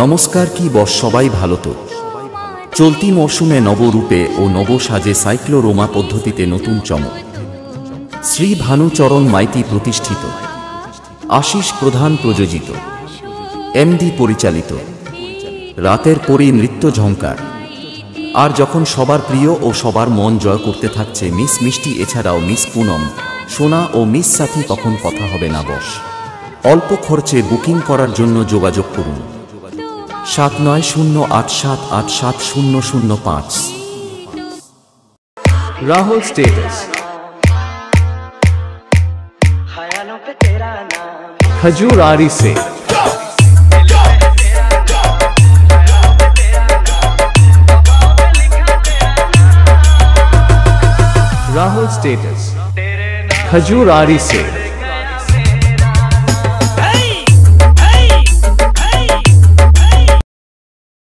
নমস্কার, কি বস সবাই ভালো তো? চলতি মরশুমে নবরূপে ও নবসাজে সাইক্লোরোমা পদ্ধতিতে নতুন চমক। শ্রী ভানুচরণ মাইতি প্রতিষ্ঠিত, আশিস প্রধান প্রযোজিত, এমডি পরিচালিত রাতের পরই নৃত্য ঝঙ্কার। আর যখন সবার প্রিয় ও সবার মন জয় করতে থাকছে মিস মিষ্টি, এছাড়াও মিস পুনম, সোনা ও মিস সাথী, তখন কথা হবে না বস। অল্প খরচে বুকিং করার জন্য যোগাযোগ করুন 7908787005। राहुल स्टेटस खजूरारी से राहुल स्टेटस खजूरारी से